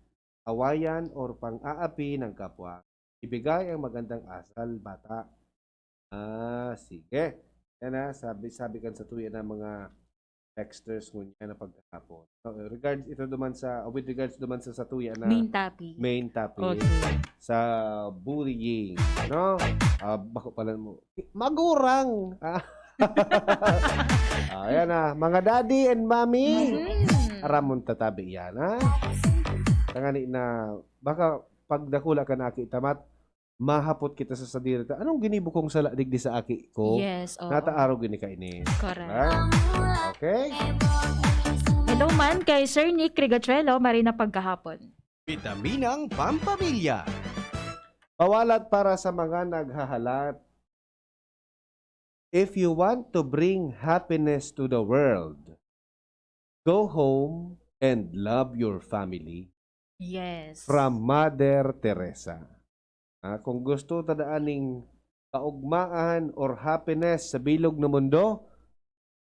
awayan or pang-aapi ng kapwa. Ibigay ang magandang asal, bata. Sige. Yan na, sabi kan sa tuya ng mga texters ngunya na pagkakapon. With regards duman sa tuya na main topic Okay. sa bullying, no? Bako pala mo. Magurang. Ayan na, mga daddy and mommy. Aramon tatabi yan, ha? Tangani na, baka pag dakula ka na aki tamat, mahapot kita sa sadira. Anong ginibukong sala digdi sa aki ko? Yes, oo. Nataaraw gini ka ini. Correct. Okay? Hello man kay Sir Nick Rigachuelo, Marina pagkahapon. Vitaminang Pampamilya. Pawalat para sa mga naghahalat. If you want to bring happiness to the world, go home and love your family. Yes. From Mother Teresa. Kung gusto tadaaning kaugmaan or happiness sa bilog na mundo,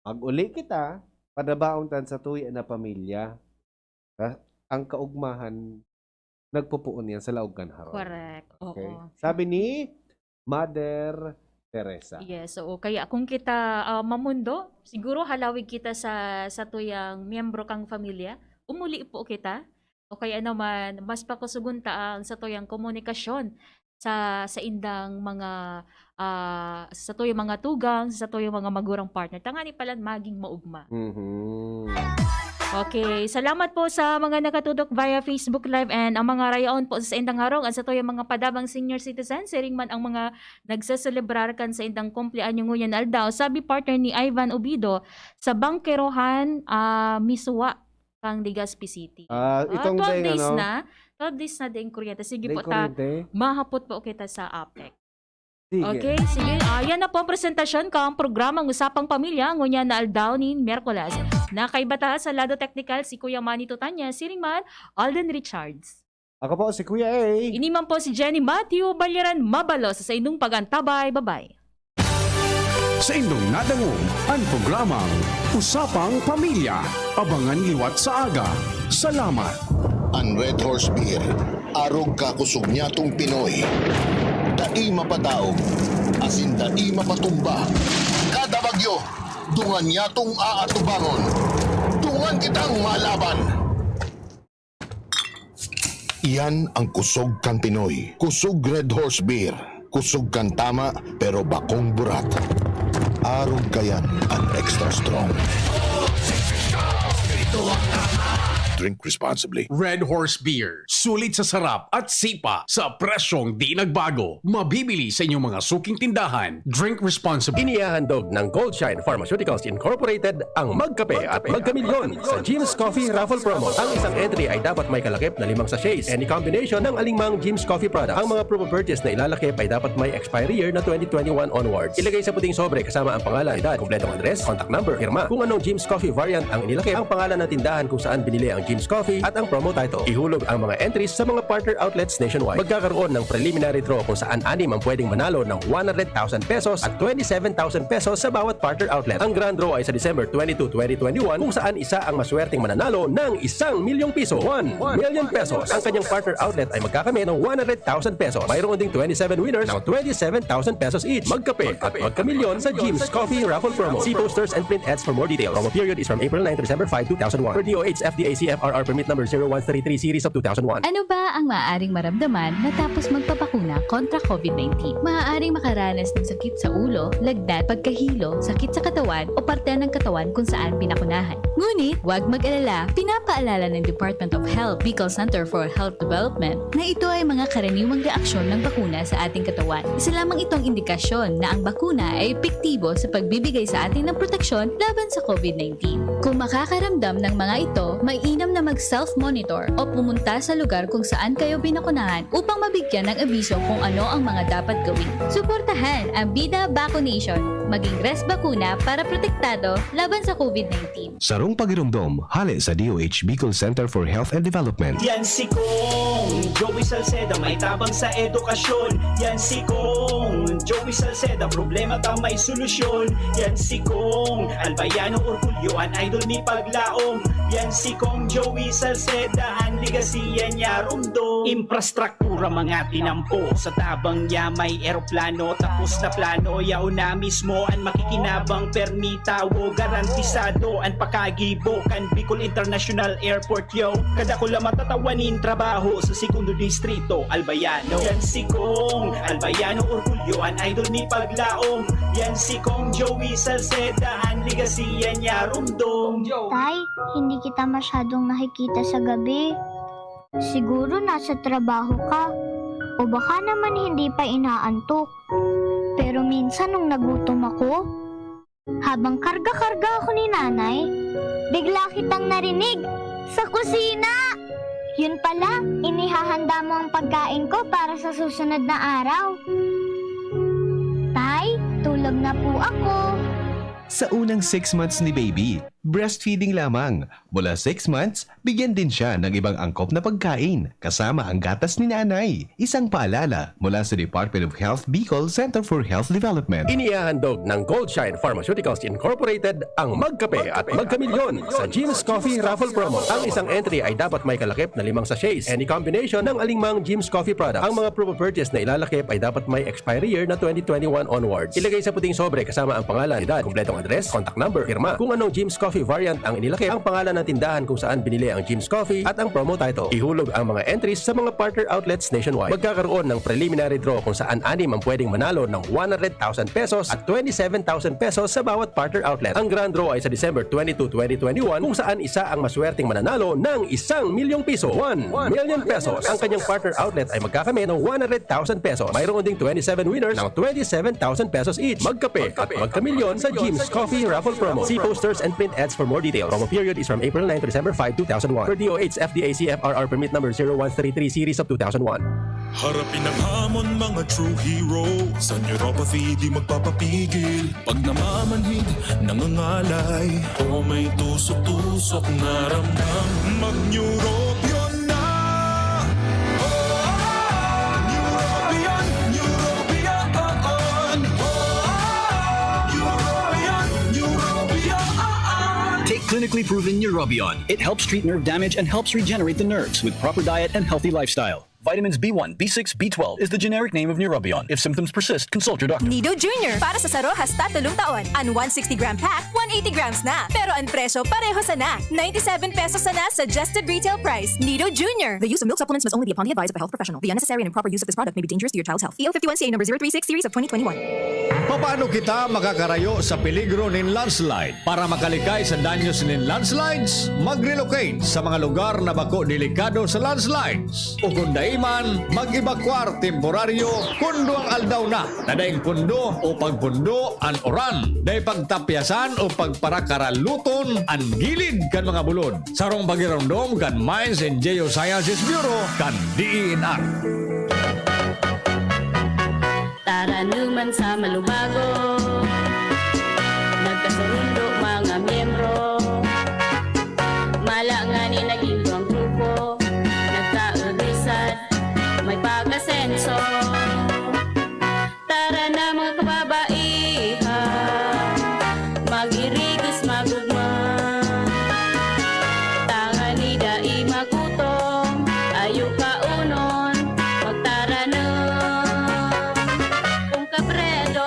mag-uli kita, padabaon tan sa tuya na pamilya. Ang kaugmahan, nagpupuon yan sa laogan haron. Correct. Okay. Oo. Sabi ni Mother Teresa. Yes, oo. Kaya kung kita mamundo, siguro halawig kita sa tuyang miyembro kang pamilya, umuli po kita. O kaya naman, mas pakusugunta ang sa tuyang komunikasyon sa indang mga sa tuyang mga tugang, sa tuyang mga magurang partner. Tangani pala maging maugma. Okay, salamat po sa mga nakatudok via Facebook Live and ang mga rayon po sa indang harong at sa tuyang mga padabang senior citizen, siring man ang mga nagsaselebrar kan sa indang kumpleanyo nguyan aldaw. Sabi partner ni Ivan Obido sa Bangkerohan, Misua, kang Legazpi City. Itong 12 days ano? na. 12 days na din kuryente. Sige Day po ta, kuryente? mahapot po kita sa APEC. Sige. Okay, sige. Yan na po ang presentasyon ka ang programang Usapang Pamilya ngunya na aldaw ni Miyerkules. Nakaibata sa lado technical si Kuya Manny Tutanya, siringman Alden Richards. Ako po si Kuya A. Iniman po si Jenny Matthew Balyaran Mabalos sa inyong pagantabay. Bye-bye. Sa inyong nadangog ang programang Usapang Pamilya. Abangan liwat sa aga. Salamat. Ang Red Horse Beer, arog kakusog niya tong Pinoy. Dai mapataog, asin dai mapatumba. Kada bagyo, dungan niya tong aatubangon. Dungan kitang malaban. Iyan ang kusog kan Pinoy. Kusog Red Horse Beer. Kusog kan tama pero bakong burat. Arog kayan ang extra strong. Drink responsibly. Red Horse Beer. Sulit sa sarap at sipa sa presyong di nagbago. Mabibili sa inyong mga suking tindahan. Drink responsibly. Inihahandog ng Goldshine Pharmaceuticals Incorporated ang Magkape at Magkamilyon sa Jim's Coffee Raffle Promo. Ang isang entry ay dapat may kalakip na 5 sachets. Any combination ng alingmang Jim's Coffee products. Ang mga proof of purchase na ilalakip ay dapat may expiry year na 2021 onwards. Ilagay sa puting sobre kasama ang pangalan, edad, kompletong address, contact number, firma. Kung anong Jim's Coffee variant ang inilakip, ang pangalan ng tindahan kung saan binili ang Jim's Coffee at ang promo title. Ihulog ang mga entries sa mga partner outlets nationwide. Magkakaroon ng preliminary draw kung saan 6 ang pwedeng manalo ng 100,000 pesos at 27,000 pesos sa bawat partner outlet. Ang grand draw ay sa December 22, 2021 kung saan isa ang maswerteng mananalo ng 1 milyong piso. 1 million pesos. Ang kanyang partner outlet ay magkakamit ng 100,000 pesos. Mayroon ding 27 winners ng 27,000 pesos each. Magkape at magkamilyon sa Jim's Coffee Raffle Promo. See posters and print ads for more details. Promo period is from April 9 to December 5, 2001. Per DOH FDA CFRR permit number 0133 series of 2001. Ano ba ang maaaring maramdaman matapos magpapakuna kontra COVID-19? Maaaring makaranas ng sakit sa ulo, lagnat, pagkahilo, sakit sa katawan o parte ng katawan kung saan pinakunahan. Ngunit, huwag mag-alala, pinapaalala ng Department of Health, Bicol Center for Health Development na ito ay mga karaniwang reaksyon ng bakuna sa ating katawan. Isa lamang itong indikasyon na ang bakuna ay epektibo sa pagbibigay sa atin ng proteksyon laban sa COVID-19. Kung makakaramdam ng mga ito, mainam na mag-self-monitor o pumunta sa lugar kung saan kayo binakunahan upang mabigyan ng abiso kung ano ang mga dapat gawin. Suportahan ang Bida Vaccination. maging res bakuna para protektado laban sa COVID-19. Sarong pagirumdom, hali sa DOH Bicol Center for Health and Development. Yan si Kong Joey Salceda, may tabang sa edukasyon. Yan si Kong Joey Salceda, problema ta may solusyon. Yan si Kong Albayano Orgulyo, an idol ni Paglaom. Yan si Kong Joey Salceda, ang ligasiya niya rumdo. Infrastruktura mga tinampo, sa tabang niya may eroplano. Tapos na plano, yaw na mismo ang makikinabang permita. Wo garantisado ang pakagibo kan Bicol International Airport yo. Kada ko lang matatawanin trabaho sa segundo distrito Albayano. Yan si Kong Albayano Orgulyo, an idol ni Paglaom. Yan si Kong Joey Salceda, ang ligasiya niya rumdo. Tay, hindi kita masyadong nakikita sa gabi. Siguro nasa trabaho ka. O baka naman hindi pa inaantok. Pero minsan nung nagutom ako, habang karga-karga ako ni nanay, bigla kitang narinig sa kusina. Yun pala, inihahanda mo ang pagkain ko para sa susunod na araw. Tay, tulog na po ako. Sa unang 6 months ni baby, breastfeeding lamang. Mula 6 months, bigyan din siya ng ibang angkop na pagkain, kasama ang gatas ni nanay. Isang paalala mula sa Department of Health Bicol Center for Health Development. Inihahandog ng Goldshine Pharmaceuticals Incorporated ang Magkape at Magkamilyon sa Jim's Coffee Raffle Promo. Ang isang entry ay dapat may kalakip na 5 sachets. Any combination ng alingmang Jim's Coffee products. Ang mga promo purchase na ilalakip ay dapat may expiry year na 2021 onwards. Ilagay sa puting sobre kasama ang pangalan, edad, kumpletong address, contact number, firma. Kung anong Jim's Coffee variant ang inilakip, ang pangalan ng tindahan kung saan binili ang Jim's Coffee at ang promo title. Ihulog ang mga entries sa mga partner outlets nationwide. Magkakaroon ng preliminary draw kung saan 6 ang pwedeng manalo ng 100,000 pesos at 27,000 pesos sa bawat partner outlet. Ang grand draw ay sa December 22, 2021 kung saan isa ang maswerteng mananalo ng 1 milyong piso. 1 million pesos. Ang kanyang partner outlet ay magkakamit ng 100,000 pesos. Mayroon ding 27 winners ng 27,000 pesos each. Magkape at magkamilyon sa Jim's Coffee Raffle Promo. See posters and print ads for more details. Promo period is from April 9 to December 5, 2001. Per DOH FDA CFRR permit number 0133 series of 2001. Harapin ang hamon mga true hero. Sa neuropathy di magpapapigil. Pag namamanhid, nangangalay, o may tusok-tusok na ramdam, mag-neurobion na. Neurobion, Neurobion. Take clinically proven Neurobion. It helps treat nerve damage and helps regenerate the nerves with proper diet and healthy lifestyle. Vitamins B1, B6, B12 is the generic name of Neurobion. If symptoms persist, consult your doctor. Nido Junior. Para sa Sarojas tatlong taon. Ang 160-gram pack, 180 grams na. Pero ang presyo pareho sa na. 97 pesos na suggested retail price. Nido Junior. The use of milk supplements must only be upon the advice of a health professional. The unnecessary and improper use of this product may be dangerous to your child's health. EO51CA number 036 series of 2021. Paano kita makakarayo sa peligro ng landslide? Para makalikay sa danyos ng landslides, mag-relocate sa mga lugar na bako delikado sa landslides. O kung daiman, mag-evacuar temporaryo kundo ang aldaw na. Nadaing pundo o pagpundo an oran. Day pagtapyasan o pagparakaraluton an gilid kan mga bulod. Sarong pagiromdom kan Mines and Geosciences Bureau kan DENR. Taranuman sa Malubago, nagkasundo mga miyembro, malangani naging ang grupo, nagkaudisad, may pag-asenso. Tara na mga kababaihan, mag-irigos magugma, tangan ni dai magutong, ayo ka unon, magtara na. Kung kapredo,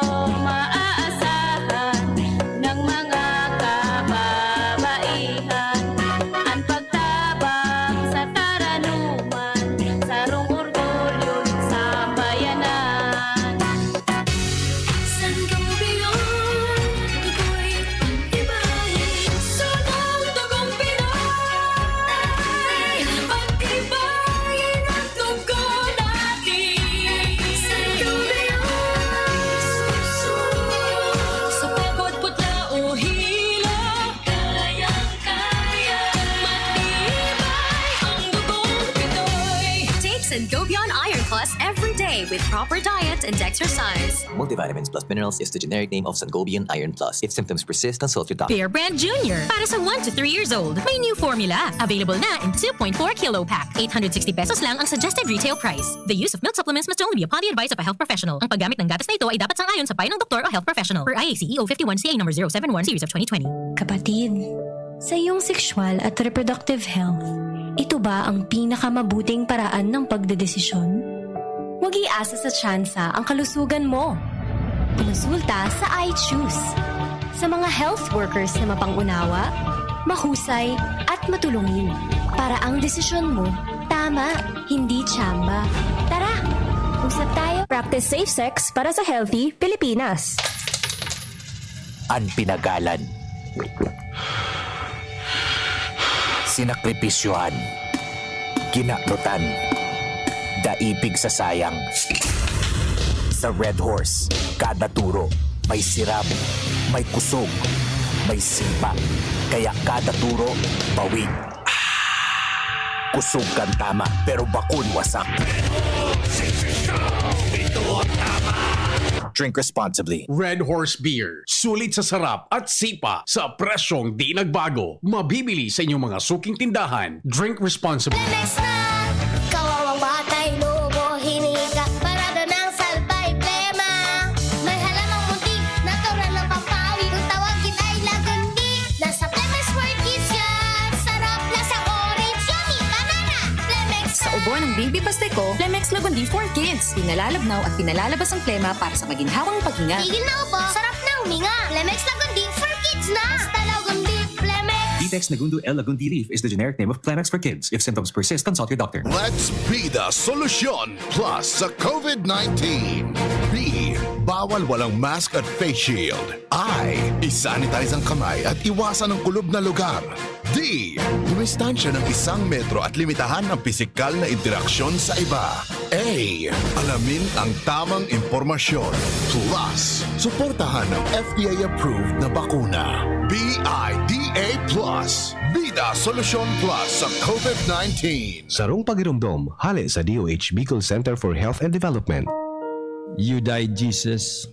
okay with proper diet and exercise. Multivitamins plus minerals is the generic name of Sangobion Iron Plus. If symptoms persist, consult your doctor. Bear Brand Jr. Para sa 1 to 3 years old. May new formula. Available na in 2.4 kilo pack. 860 pesos lang ang suggested retail price. The use of milk supplements must only be upon the advice of a health professional. Ang paggamit ng gatas na ito ay dapat sang-ayon sa payo ng doktor o health professional. Per IACEO 51 CA number 071 series of 2020. Kapatid, sa iyong sexual at reproductive health, ito ba ang pinakamabuting paraan ng pagdedesisyon? Huwag iasa sa tsansa ang kalusugan mo. Konsulta sa iChoose. Sa mga health workers na mapangunawa, mahusay at matulungin. Para ang desisyon mo, tama, hindi tsamba. Tara, usap tayo. Practice safe sex para sa healthy Pilipinas. Ang pinagalan. Sinakripisyohan. Kinaklutan. Daipig sa sayang. Sa Red Horse, kada turo, may siram, may kusog, may sipa. Kaya kada turo, bawig. Kusog kan tama, pero bakun wasak. Ito ang tama. Drink responsibly. Red Horse Beer. Sulit sa sarap at sipa sa presyong di nagbago. Mabibili sa inyong mga suking tindahan. Drink responsibly. Kawawang batay, lobo, hinika, parada ng salbay, plema. May halamang muntik, natural ng pampawi. Kung tawagin ay lagundi, nasa Plemex Word Kids yan. Sarap, lasang orange, yummy, banana. Plemex Sa ubo ng baby pasteko, Plemex Lagundi for Kids. Pinalalabnaw at pinalalabas ang plema para sa maginhawang paghinga. Tigil na upo, sarap na huminga. Plemex Lagundi for Kids na. Basta Lagundi, Plemex. Detex Nagundu L. Lagundi Leaf is the generic name of Plemex for kids. If symptoms persist, consult your doctor. Let's be the solution plus sa COVID-19. B. Bawal walang mask at face shield. I. Isanitize ang kamay at iwasan ang kulob na lugar. D. Dumistansya ng 1 metro at limitahan ang pisikal na interaksyon sa iba. A. Alamin ang tamang impormasyon. Plus, suportahan ang FDA-approved na bakuna. BIDA Plus. Bida Solusyon Plus sa COVID-19. Sarong pagirumdom, hali sa DOH Bicol Center for Health and Development. You died, Jesus,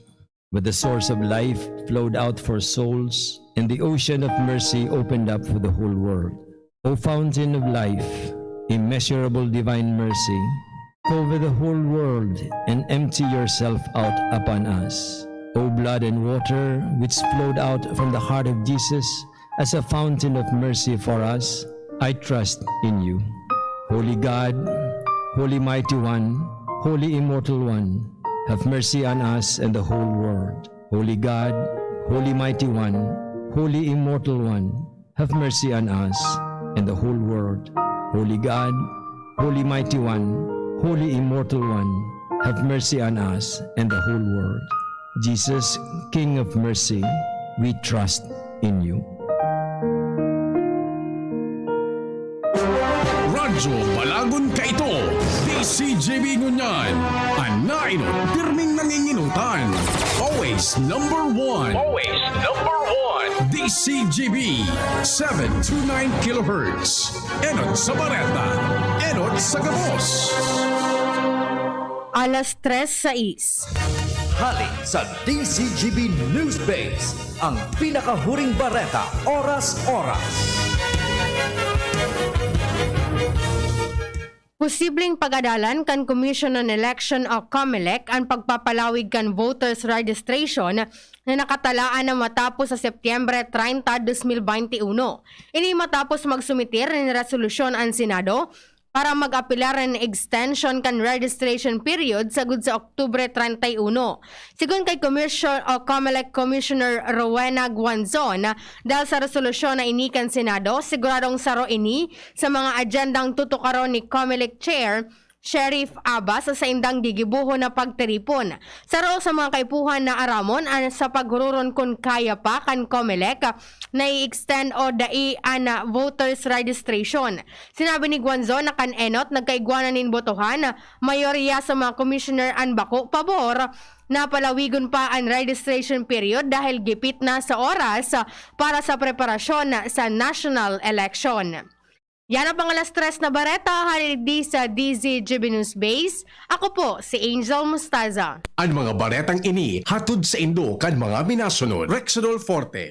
but the source of life flowed out for souls, and the ocean of mercy opened up for the whole world. O fountain of life, immeasurable divine mercy, cover the whole world and empty yourself out upon us. O blood and water, which flowed out from the heart of Jesus as a fountain of mercy for us, I trust in you. Holy God, Holy Mighty One, Holy Immortal One, have mercy on us and the whole world. Holy God, Holy Mighty One, Holy Immortal One, have mercy on us and the whole world. Holy God, Holy Mighty One, Holy Immortal One, have mercy on us and the whole world. Jesus, King of mercy, we trust in you. Radyo Balagon ka ito. DCGB Ngunyan. Anainot, pirming nanginginutan. Always number one. Always number one. DCGB 729 kHz. Enot sa Bareta. Enot sa Gabos. Alas 3:06. Hali sa DCGB News Base, ang pinakahuring bareta oras-oras. Posibleng pag-adalan kan Commission on Election o COMELEC ang pagpapalawig kan voters registration na nakatalaan na matapos sa Setyembre 30, 2021. Ini matapos magsumitir ng resolusyon ang Senado para mag-apilar ng extension kan registration period sagud sa Oktubre 31. Sigun kay COMELEC Commissioner Rowena Guanzon, dahil sa resolusyon na ini kan Senado, siguradong saro ini sa mga agendang tutukaron ni COMELEC Chair Sheriff Abbas sa indang gigibuho na pagtiripon. Saro sa mga kaipuhan na aramon sa paghururon kung kaya pa kan COMELEC na i-extend o dai ana voters registration. Sinabi ni Guanzon na kan enot nagkaigwanan nin botohan mayorya sa mga commissioner an bako pabor na palawigon pa ang registration period dahil gipit na sa oras para sa preparasyon sa national election. Yan ang pangalas stress na bareta, halidi sa DZGB News Base. Ako po, si Angel Mustaza. Ang mga baretang ini hatod sa Indo kan mga minasunod. Rexidol Forte,